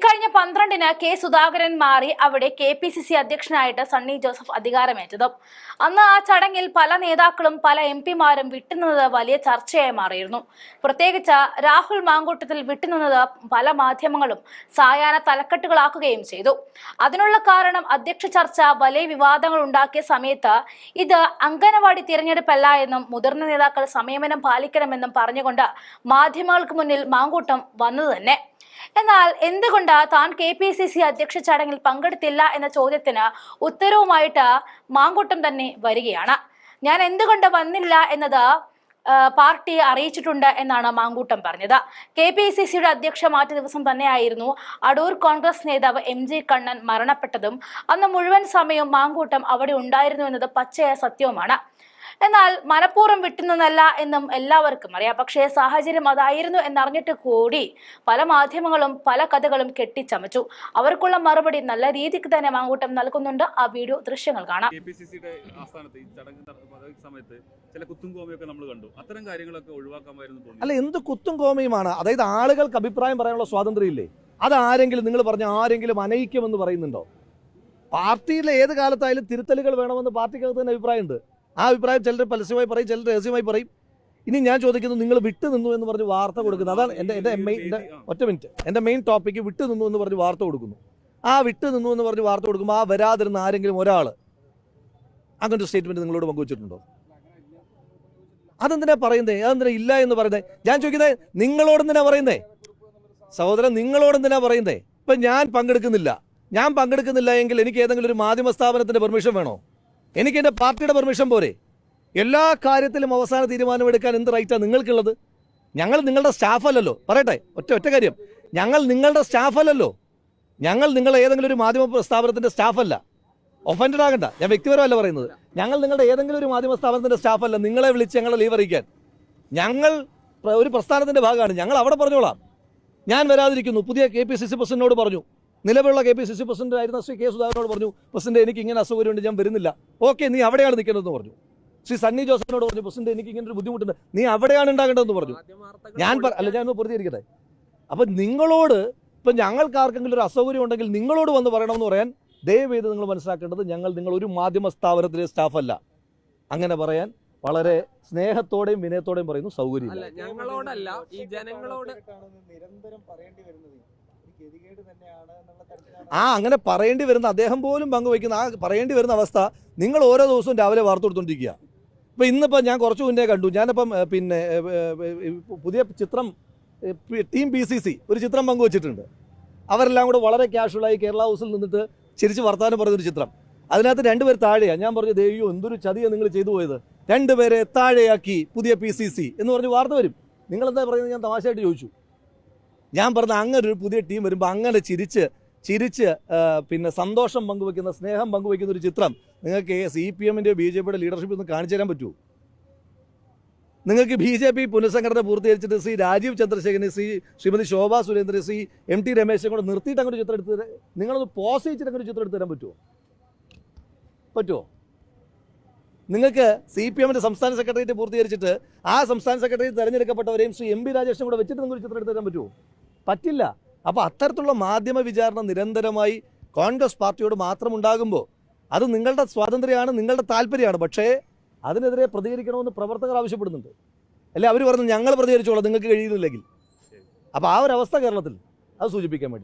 ഇക്കഴിഞ്ഞ 12-ന് കെ സുധാകരൻ മാറി അവിടെ KPCC അധ്യക്ഷനായിട്ട് സണ്ണി ജോസഫ് അധികാരമേറ്റതും അന്ന് ആ ചടങ്ങിൽ പല നേതാക്കളും പല MP-മാരും വിട്ടുനിന്നത് വലിയ ചർച്ചയായി മാറിയിരുന്നു. പ്രത്യേകിച്ച് രാഹുൽ മാങ്കൂട്ടത്തിൽ വിട്ടുനിന്നത് പല മാധ്യമങ്ങളും സായാഹ്ന തലക്കെട്ടുകളാക്കുകയും ചെയ്തു. അതിനുള്ള കാരണം അധ്യക്ഷ ചർച്ച വലിയ വിവാദങ്ങൾ ഉണ്ടാക്കിയ സമയത്ത് ഇത് അംഗനവാടി തിരഞ്ഞെടുപ്പല്ല എന്നും മുതിർന്ന നേതാക്കൾ സംയമനം പാലിക്കണമെന്നും പറഞ്ഞുകൊണ്ട് മാധ്യമങ്ങൾക്ക് മുന്നിൽ മാങ്കൂട്ടം വന്നത് തന്നെ. എന്നാൽ എന്തുകൊണ്ട് താൻ KPCC അധ്യക്ഷ ചടങ്ങിൽ പങ്കെടുത്തില്ല എന്ന ചോദ്യത്തിന് ഉത്തരവുമായിട്ട് മാങ്കൂട്ടം തന്നെ വരികയാണ്. ഞാൻ എന്തുകൊണ്ട് വന്നില്ല എന്നത് പാർട്ടിയെ അറിയിച്ചിട്ടുണ്ട് എന്നാണ് മാങ്കൂട്ടം പറഞ്ഞത്. KPCCയുടെ അധ്യക്ഷ മാറ്റ ദിവസം തന്നെയായിരുന്നു അടൂർ കോൺഗ്രസ് നേതാവ് MG കണ്ണൻ മരണപ്പെട്ടതും അന്ന് മുഴുവൻ സമയവും മാങ്കൂട്ടം അവിടെ ഉണ്ടായിരുന്നു എന്നത് പച്ചയായ സത്യവുമാണ്. എന്നാൽ മനഃപൂർവ്വം വിട്ടുനിന്നല്ല എന്നും എല്ലാവർക്കും അറിയാം. പക്ഷേ സാഹചര്യം അതായിരുന്നു എന്നറിഞ്ഞിട്ട് കൂടി പല മാധ്യമങ്ങളും പല കഥകളും കെട്ടിച്ചമച്ചു. അവർക്കുള്ള മറുപടി നല്ല രീതിക്ക് തന്നെ മാങ്കൂട്ടം നൽകുന്നുണ്ട്. ആ വീഡിയോ ദൃശ്യങ്ങൾ കാണാം. KPCCയുടെ ആസ്ഥാനത്ത് ഈ ചടങ്ങ് സമയത്ത് ചില കുത്തും കോമയൊക്കെ നമ്മൾ കണ്ടു. അത്തരം കാര്യങ്ങളൊക്കെ ഒഴിവാക്കാമായിരുന്നു തോന്നി. അല്ല, എന്ത് കുത്തും കോമയുമാണ്? അതായത് ആളുകൾക്ക് അഭിപ്രായം പറയാനുള്ള സ്വാതന്ത്ര്യം ഇല്ലേ? അതാരെങ്കിലും നിങ്ങൾ പറഞ്ഞ ആരെങ്കിലും അനയിക്കുമെന്ന് പറയുന്നുണ്ടോ? പാർട്ടിയിലെ ഏത് കാലത്തായാലും തിരുത്തലുകൾ വേണമെന്ന് പാർട്ടിക്കകത്ത് തന്നെ അഭിപ്രായമുണ്ട്. ആ അഭിപ്രായം ചിലർ പരസ്യമായി പറയും, ചിലർ രഹസ്യമായി പറയും. ഇനി ഞാൻ ചോദിക്കുന്നു, നിങ്ങൾ വിട്ടു നിന്നു എന്ന് പറഞ്ഞ് വാർത്ത കൊടുക്കുന്നു. അതാണ് എൻ്റെ മെയിൻ ടോപ്പിക്ക്. വിട്ടു നിന്നു എന്ന് പറഞ്ഞ് വാർത്ത കൊടുക്കുന്നു. ആ വിട്ടു നിന്നു എന്ന് പറഞ്ഞ് വാർത്ത കൊടുക്കുമ്പോൾ ആ വരാതിരുന്ന ആരെങ്കിലും ഒരാൾ അങ്ങനൊരു സ്റ്റേറ്റ്മെന്റ് നിങ്ങളോട് പങ്കുവച്ചിട്ടുണ്ടോ? അതെന്തിനാ പറയുന്നേ? അതെന്തിനാ ഇല്ല എന്ന് പറയുന്നേ? ഞാൻ ചോദിക്കുന്നത്, നിങ്ങളോടെന്തിനാ പറയുന്നേ? സഹോദരൻ, നിങ്ങളോടെന്തിനാ പറയുന്നേ? ഇപ്പം ഞാൻ പങ്കെടുക്കുന്നില്ല എങ്കിൽ എനിക്ക് ഏതെങ്കിലും ഒരു മാധ്യമ സ്ഥാപനത്തിന്റെ പെർമിഷൻ വേണോ? എനിക്ക് എൻ്റെ പാർട്ടിയുടെ പെർമിഷൻ പോരെ? എല്ലാ കാര്യത്തിലും അവസാന തീരുമാനമെടുക്കാൻ എന്ത് റൈറ്റാണ് നിങ്ങൾക്കുള്ളത്? ഞങ്ങൾ നിങ്ങളുടെ സ്റ്റാഫല്ലല്ലോ. പറയട്ടെ, ഒറ്റ കാര്യം, ഞങ്ങൾ നിങ്ങളുടെ സ്റ്റാഫല്ലല്ലോ. ഞങ്ങൾ നിങ്ങളുടെ ഏതെങ്കിലും ഒരു മാധ്യമ സ്ഥാപനത്തിൻ്റെ സ്റ്റാഫല്ല. ഒഫൻഡഡ് ആകണ്ട, ഞാൻ വ്യക്തിപരമല്ല പറയുന്നത്. ഞങ്ങൾ നിങ്ങളുടെ ഏതെങ്കിലും ഒരു മാധ്യമ സ്ഥാപനത്തിൻ്റെ സ്റ്റാഫല്ല. നിങ്ങളെ വിളിച്ച് ഞങ്ങളെ ലീവ് അറിയിക്കാൻ ഞങ്ങൾ ഒരു പ്രസ്ഥാനത്തിൻ്റെ ഭാഗമാണ്. ഞങ്ങൾ അവിടെ പറഞ്ഞോളാം. ഞാൻ വരാതിരിക്കുന്നു. പുതിയ KPCC പ്രസിഡന്റിനോട് പറഞ്ഞു, നിലവിലുള്ള KPCC പ്രസിഡന്റ് ആയിരുന്ന ശ്രീ കെ സുധാകരനോട് പറഞ്ഞു, പ്രസിഡന്റ് എനിക്ക് ഇങ്ങനെ അസൗകര്യമുണ്ട്, ഞാൻ വരുന്നില്ല. ഓക്കെ, നീ അവിടെയാണ് നിൽക്കേണ്ടതെന്ന് പറഞ്ഞു. ശ്രീ സണ്ണി ജോസഫിനോട് പറഞ്ഞു, പ്രസിഡന്റ് എനിക്ക് ഇങ്ങനെ ഒരു ബുദ്ധിമുട്ടുണ്ട്, നീ അവിടെയാണ് ഉണ്ടാകേണ്ടതെന്ന് പറഞ്ഞു. ഞാൻ പ്രതികരിക്കട്ടെ. അപ്പം നിങ്ങളോട് ഇപ്പം ഞങ്ങൾക്ക് ആർക്കെങ്കിലും ഒരു അസൗകര്യം ഉണ്ടെങ്കിൽ നിങ്ങളോട് വന്ന് പറയണമെന്ന് പറയാൻ ദയവേത് നിങ്ങൾ മനസ്സിലാക്കേണ്ടത്, നിങ്ങൾ ഒരു മാധ്യമ സ്ഥാപനത്തിലെ സ്റ്റാഫല്ല. അങ്ങനെ പറയാൻ വളരെ സ്നേഹത്തോടെയും വിനയത്തോടെയും പറയുന്നു. സൗകര്യം ഞങ്ങളോടല്ല, ഈ ജനങ്ങളോട് നിരന്തരം പറയേണ്ടി വരുന്നത് അങ്ങനെ പറയേണ്ടി വരുന്ന അദ്ദേഹം പോലും പങ്കുവയ്ക്കുന്ന ആ പറയേണ്ടി വരുന്ന അവസ്ഥ നിങ്ങൾ ഓരോ ദിവസവും രാവിലെ വാർത്ത കൊടുത്തോണ്ടിരിക്കുക. ഇപ്പം ഇന്നിപ്പോൾ ഞാൻ കുറച്ച് മുന്നേ കണ്ടു, ഞാനിപ്പം പിന്നെ പുതിയ ചിത്രം ടീം PCC ഒരു ചിത്രം പങ്കുവച്ചിട്ടുണ്ട്. അവരെല്ലാം കൂടെ വളരെ കാഷ്വലായി കേരള ഹൗസിൽ നിന്നിട്ട് ചിരിച്ച് വർത്താനം പറഞ്ഞൊരു ചിത്രം. അതിനകത്ത് 2 പേർ താഴെയാണ്. ഞാൻ പറഞ്ഞു, ദേവിയോ എന്തൊരു ചതിയാണ് നിങ്ങൾ ചെയ്തു പോയത്, 2 പേരെ താഴെയാക്കി പുതിയ PCC എന്ന് പറഞ്ഞ് വാർത്ത വരും. നിങ്ങളെന്താ പറയുന്നത്? ഞാൻ തമാശയായിട്ട് ചോദിച്ചു. ഞാൻ പറഞ്ഞ അങ്ങനെ ഒരു പുതിയ ടീം വരുമ്പോൾ അങ്ങനെ ചിരിച്ച് പിന്നെ സന്തോഷം പങ്കുവെക്കുന്ന, സ്നേഹം പങ്കുവെക്കുന്ന ഒരു ചിത്രം നിങ്ങൾക്ക് CPM-ൻ്റെയോ BJPയുടെ ലീഡർഷിപ്പ് ഒന്ന് കാണിച്ചു തരാൻ പറ്റുമോ? നിങ്ങൾക്ക് BJP പുനഃസംഘടന പൂർത്തീകരിച്ചിട്ട് ശ്രീ രാജീവ് ചന്ദ്രശേഖരനെ, ശ്രീമതി ശോഭാ സുരേന്ദ്രൻ, ശ്രീ MT രമേശനെ കൂടെ നിർത്തിയിട്ട് അങ്ങനെ ചിത്രം എടുത്ത് നിങ്ങളൊന്ന് പോസ് ചെയ്തിട്ട് അങ്ങനെ ചിത്രം എടുത്ത് തരാൻ പറ്റുമോ? നിങ്ങൾക്ക് CPM-ൻ്റെ സംസ്ഥാന സെക്രട്ടേറിയറ്റ് പൂർത്തീകരിച്ചിട്ട് ആ സംസ്ഥാന സെക്രട്ടേറിയറ്റ് തെരഞ്ഞെടുക്കപ്പെട്ടവരെയും ശ്രീ MB രാജേഷിനെ കൂടെ വെച്ചിട്ട് നിങ്ങൾക്ക് ചിത്രം എടുത്ത് തരാൻ പറ്റുമോ? പറ്റില്ല. അപ്പോൾ അത്തരത്തിലുള്ള മാധ്യമ വിചാരണ നിരന്തരമായി കോൺഗ്രസ് പാർട്ടിയോട് മാത്രം ഉണ്ടാകുമ്പോൾ അത് നിങ്ങളുടെ സ്വാതന്ത്ര്യമാണ്, നിങ്ങളുടെ താല്പര്യമാണ്. പക്ഷേ അതിനെതിരെ പ്രതികരിക്കണമെന്ന് പ്രവർത്തകർ ആവശ്യപ്പെടുന്നുണ്ട്. അല്ലെ അവർ പറഞ്ഞു, ഞങ്ങൾ പ്രതികരിച്ചോളാം നിങ്ങൾക്ക് കഴിയുന്നില്ലെങ്കിൽ. അപ്പോൾ ആ ഒരു അവസ്ഥ കേരളത്തിൽ അത് സൂചിപ്പിക്കാൻ വേണ്ടി